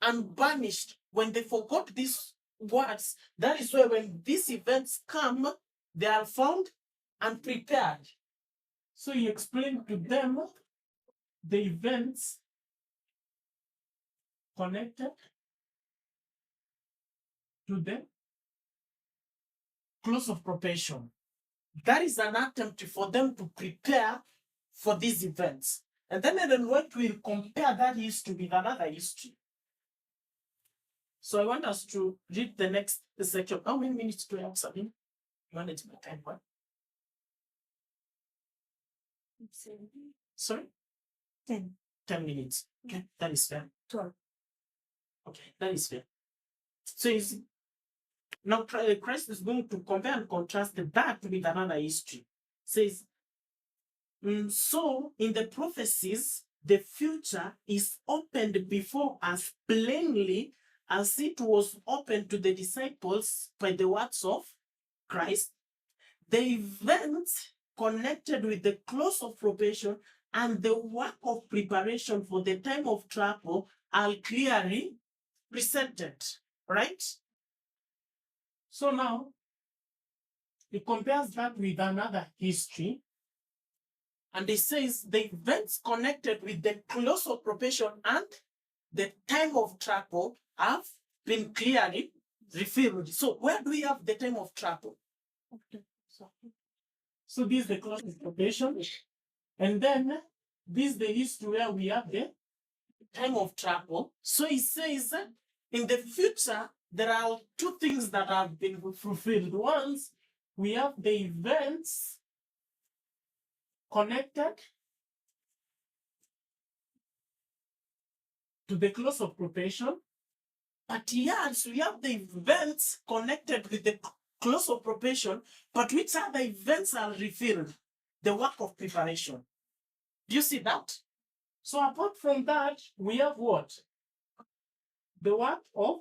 unbanished, when they forgot these words, that is why when these events come, they are found unprepared. So he explained to them the events connected to the close of probation. That is an attempt for them to prepare for these events. And then Ellen White will compare that history with another history. So I want us to read the next section. How many minutes do we have, Sabine? Management time what? Sorry? 10, 10 minutes. Okay, that is fair. 12. Okay, that is fair. So is now Christ is going to compare and contrast that with another history. Says, so in the prophecies, the future is opened before us plainly as it was opened to the disciples by the words of Christ. The events connected with the close of probation and the work of preparation for the time of trouble are clearly presented, right? So now, he compares that with another history, and he says the events connected with the close of probation and the time of trouble have been clearly revealed. So where do we have the time of trouble? So this is the close of probation, and then this is the history where we have the time of trouble. So he says in the future, there are two things that have been fulfilled. Once, we have the events connected to the close of probation, but yes, we have the events connected with the close of probation, but which other events are revealed? The work of preparation. Do you see that? So apart from that, we have what? The work of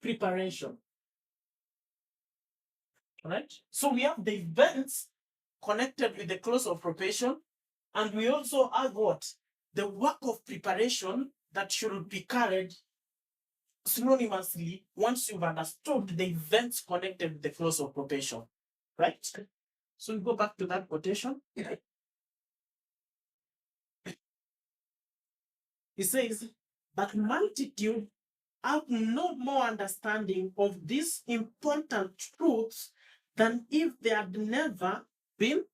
preparation. Right? So we have the events connected with the close of probation, and we also have what? The work of preparation that should be carried synonymously once you've understood the events connected with the close of probation. Right? So we go back to that quotation. He says, but multitude have no more understanding of these important truths than if they had never been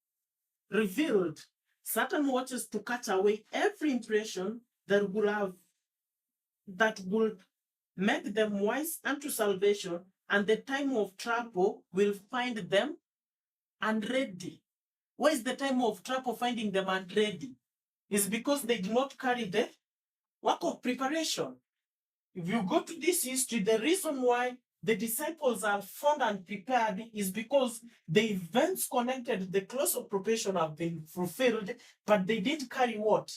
revealed. Satan watches to catch away every impression that would make them wise unto salvation, and the time of trouble will find them unready. Why is the time of trouble finding them unready? It's because they do not carry the work of preparation. If you go to this history, the reason why the disciples are found and prepared is because the events connected to the close of probation have been fulfilled, but they didn't carry what?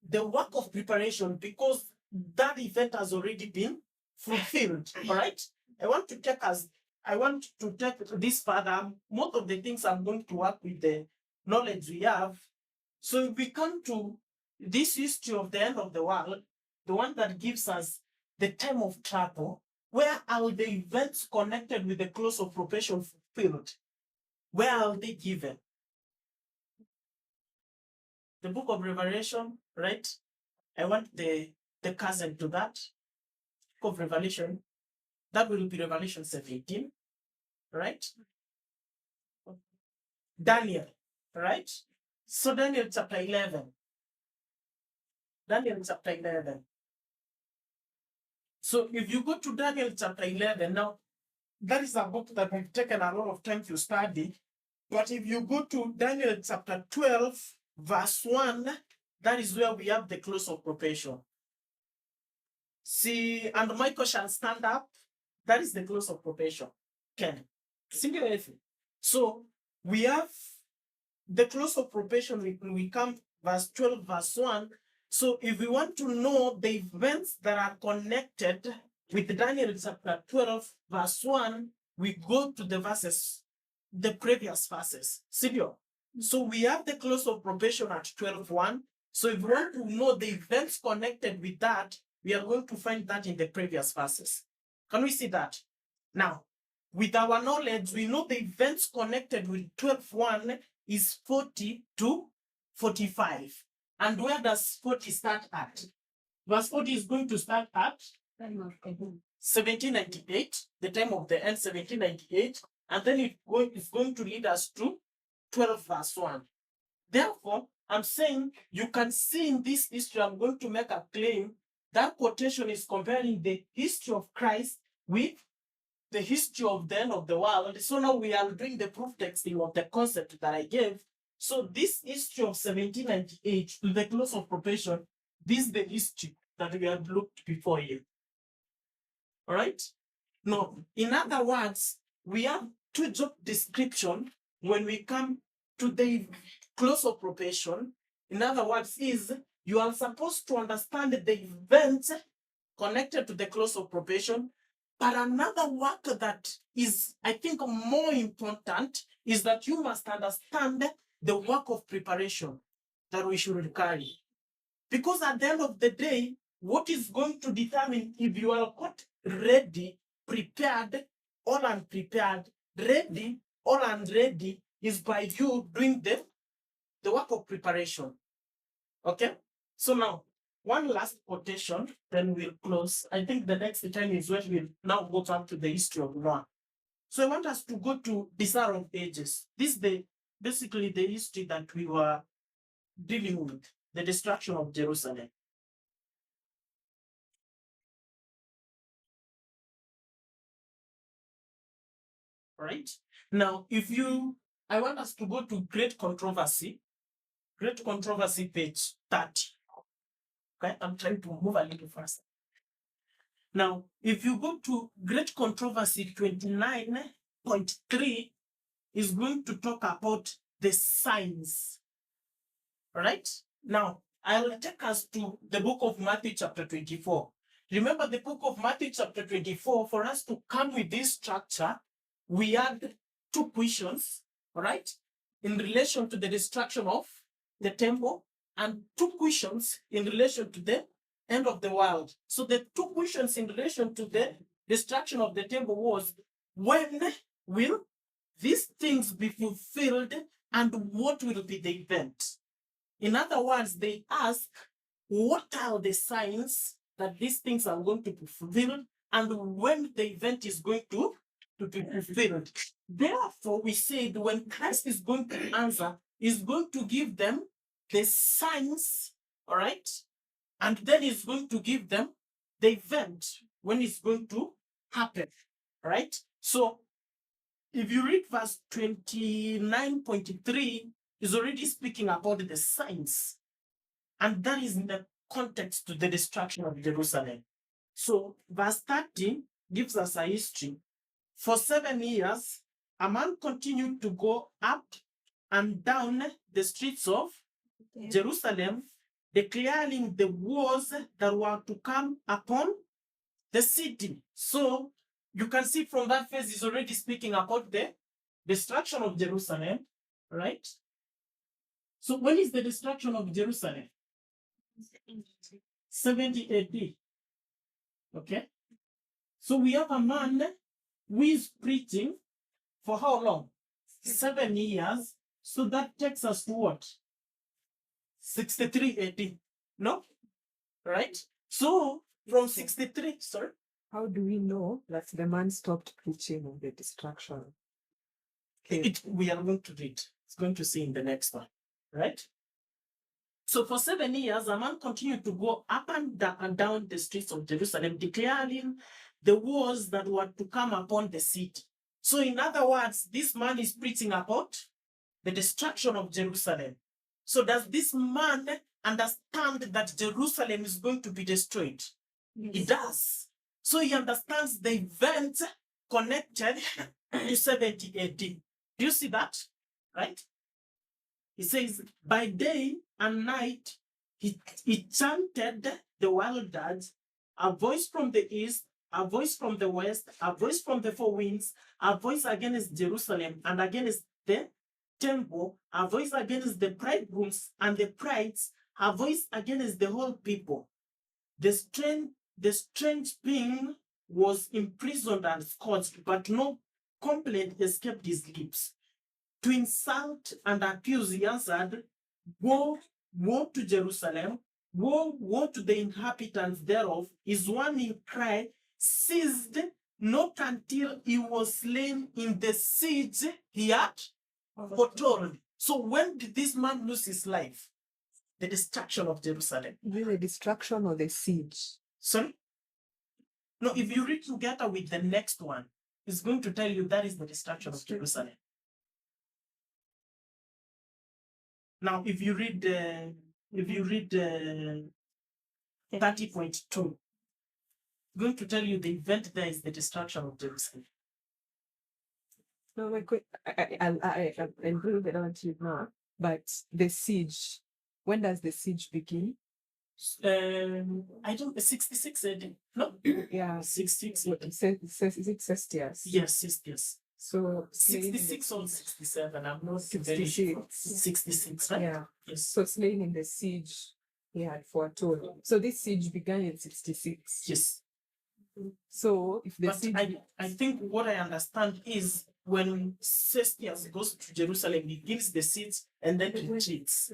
The work of preparation, because that event has already been fulfilled. All right? I want to take this further. Most of the things I'm going to work with the knowledge we have. So if we come to this history of the end of the world, the one that gives us the time of trouble, where are the events connected with the close of probation fulfilled? Where are they given? The book of Revelation, right? I want the cousin to that. Book of Revelation. That will be Revelation 17, right? Daniel, right? So Daniel chapter 11. Daniel chapter 11. So if you go to Daniel chapter 11, now that is a book that we've taken a lot of time to study. But if you go to Daniel chapter 12, verse 1, that is where we have the close of probation. See, and Michael shall stand up. That is the close of probation. Okay. Singularly. So we have the close of probation. We come verse 12, verse 1. So if we want to know the events that are connected with Daniel chapter 12, verse 1, we go to the previous verses. Silvio. So we have the close of probation at 12:1. So if we want to know the events connected with that, we are going to find that in the previous verses. Can we see that? Now, with our knowledge, we know the events connected with 12:1 is 40 to 45. And where does 40 start at? Verse 40 is going to start at 1798, the time of the end, 1798, and then it's going to lead us to 12 verse 1. Therefore, I'm saying you can see in this history, I'm going to make a claim. That quotation is comparing the history of Christ with the history of the end of the world. So now we are doing the proof texting of the concept that I gave. So this history of 1798 to the close of probation, this is the history that we had looked before here. All right? Now, in other words, we have two job description when we come to the close of probation. In other words, is you are supposed to understand the event connected to the close of probation. But another work that is, I think, more important is that you must understand the work of preparation that we should carry. Because at the end of the day, what is going to determine if you are not ready, prepared, or unprepared, ready or unready is by you doing the work of preparation. Okay? So now, one last quotation, then we'll close. I think the next time is when we'll now go back to the history of Noah. So I want us to go to Desire of Ages. This is basically the history that we were dealing with, the destruction of Jerusalem. Right? Now, I want us to go to Great Controversy page 30. Okay, I'm trying to move a little faster. Now, if you go to Great Controversy 29.3, is going to talk about the signs. All right? Now, I'll take us to the book of Matthew chapter 24. Remember the book of Matthew chapter 24, for us to come with this structure, we had two questions, all right, in relation to the destruction of the temple, and two questions in relation to the end of the world. So the two questions in relation to the destruction of the temple was, when will these things be fulfilled and what will be the event? In other words, they ask, what are the signs that these things are going to be fulfilled and when the event is going to be fulfilled? Therefore, we said when Christ is going to answer, is going to give them the signs, all right? And then he's going to give them the event when it's going to happen, right? So if you read verse 29.3, is already speaking about the signs. And that is in the context to the destruction of Jerusalem. So verse 30 gives us a history. For 7 years, a man continued to go up and down the streets of Jerusalem, declaring the wars that were to come upon the city. So you can see from that phase is already speaking about the destruction of Jerusalem, right? So when is the destruction of Jerusalem? 70 AD. Okay. So we have a man who is preaching for how long? 7 years. So that takes us to what? 63 AD. No? Right? So from 63, sorry? How do we know that the man stopped preaching of the destruction? Okay. We are going to read. It's going to see in the next one. Right? So for 7 years, a man continued to go up and down the streets of Jerusalem, declaring the wars that were to come upon the city. So in other words, this man is preaching about the destruction of Jerusalem. So does this man understand that Jerusalem is going to be destroyed? Yes. He does. So he understands the event connected to 70 AD. Do you see that? Right? He says, by day and night, he chanted the wilderness, a voice from the east, a voice from the west, a voice from the four winds, a voice against Jerusalem and against the temple, a voice against the bridegrooms and the brides, a voice against the whole people. The strange being was imprisoned and scourged, but no complaint escaped his lips. To insult and accuse, he answered, woe, woe to Jerusalem, woe, woe to the inhabitants thereof, is one in cry, ceased not until he was slain in the siege he had foretold. So when did this man lose his life? The destruction of Jerusalem. The destruction or the siege? Sorry? No, if you read together with the next one, is going to tell you that is the destruction of Jerusalem. Now, if you read 30.2, going to tell you the event there is the destruction of Jerusalem. No, I agree with that you now, but the siege, when does the siege begin? I don't 66 AD. No, Yeah, 66 what AD. it says, is it Cestius? Yes. So slain in the 66 or siege. 67. I'm not 66. very sure. 66, right? Yeah. Yes. So slain in the siege, he had foretold. So this siege began in 66. Yes. So if the But siege, I think what I understand is when Cestius goes to Jerusalem, he gives the seats and then retreats.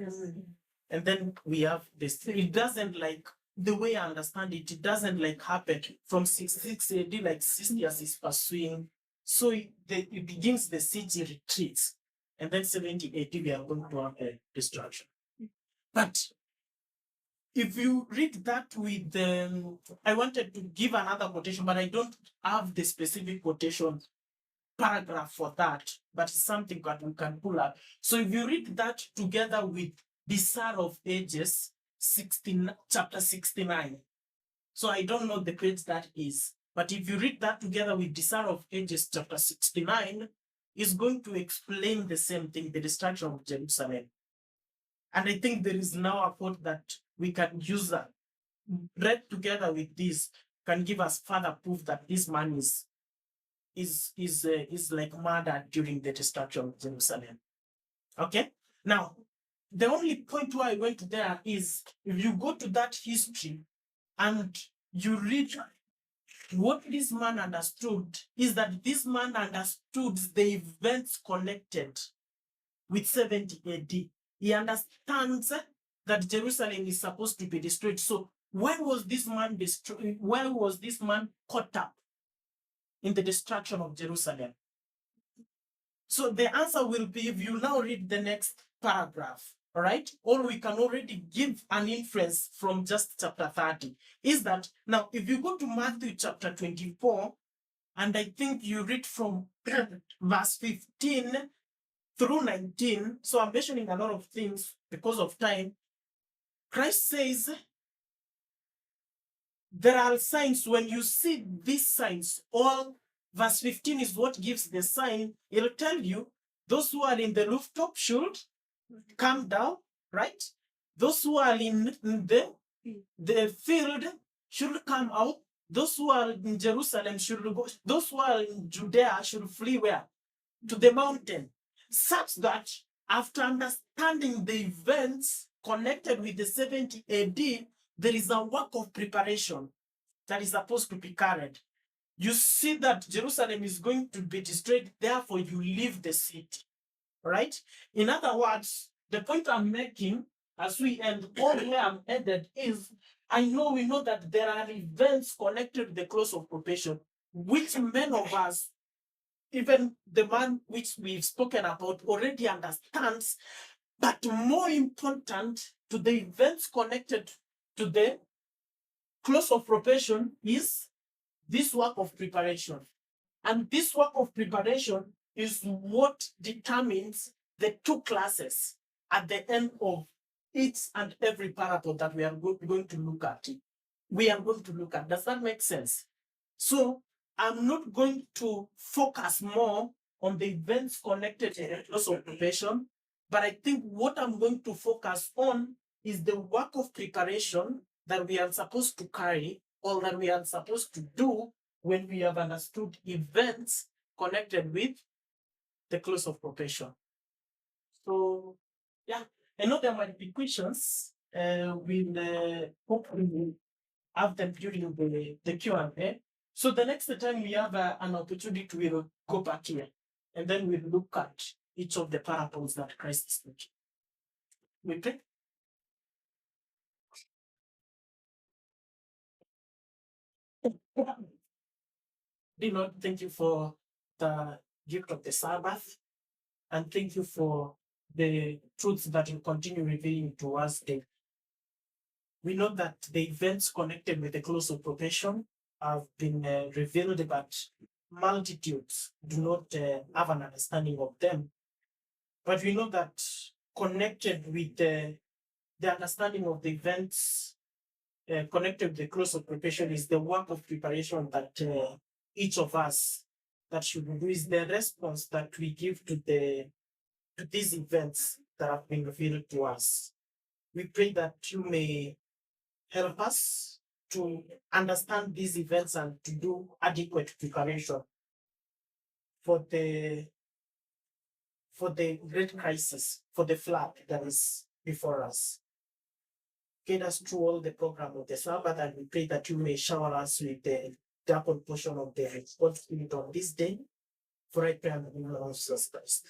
And then we have this. It doesn't like the way I understand it, it doesn't like happen from 66 AD, like Cestius is pursuing. So it begins the siege, it retreats. And then 70 AD, we are going to have a destruction. But if you read that with I wanted to give another quotation, but I don't have the specific quotation paragraph for that, but it's something that we can pull up. So if you read that together with Desire of Ages, chapter 69. So I don't know the page that is, but if you read that together with Desire of Ages, chapter 69, is going to explain the same thing, the destruction of Jerusalem. And I think there is now a quote that we can use that read together with this can give us further proof that this man is like murdered during the destruction of Jerusalem. Okay, now the only point where I went there is if you go to that history and you read what this man understood is that this man understood the events connected with 70 AD. He understands that Jerusalem is supposed to be destroyed. So when was this man destroyed? When was this man caught up in the destruction of Jerusalem? So the answer will be if you now read the next paragraph, all right? Or we can already give an inference from just chapter 30, is that now if you go to Matthew chapter 24, and I think you read from verse 15 through 19, so I'm mentioning a lot of things because of time. Christ says, there are signs. When you see these signs, all verse 15 is what gives the sign. It'll tell you those who are in the rooftop should come down, right? Those who are in the field should come out. Those who are in Jerusalem should go. Those who are in Judea should flee where? To the mountain. Such that after understanding the events connected with the 70 AD, there is a work of preparation that is supposed to be carried. You see that Jerusalem is going to be destroyed, therefore you leave the city, right? In other words, the point I'm making as we end, all where I'm headed is, we know that there are events connected to the close of probation, which many of us, even the man which we've spoken about, already understands, but more important to the events connected to the close of probation is this work of preparation. And this work of preparation is what determines the two classes at the end of each and every parable that we are going to look at. Does that make sense? So I'm not going to focus more on the events connected to the close of probation, but I think what I'm going to focus on is the work of preparation that we are supposed to carry or that we are supposed to do when we have understood events connected with the close of probation. So, yeah, I know there might be questions. We'll hopefully have them during the Q&A. So the next time we have an opportunity, we'll go back here and then we'll look at each of the parables that Christ is teaching. We pray. Dear Lord, thank you for the gift of the Sabbath, and thank you for the truths that you continue revealing to us daily. We know that the events connected with the close of probation have been revealed, but multitudes do not have an understanding of them. But we know that connected with the understanding of the events, connected with the close of preparation is the work of preparation that each of us that should do, is the response that we give to these events that have been revealed to us. We pray that you may help us to understand these events and to do adequate preparation for the great crisis, for the flood that is before us. Get us through all the program of the Sabbath, and we pray that you may shower us with the double portion of the Holy Spirit on this day. For I pray in the name of Jesus Christ.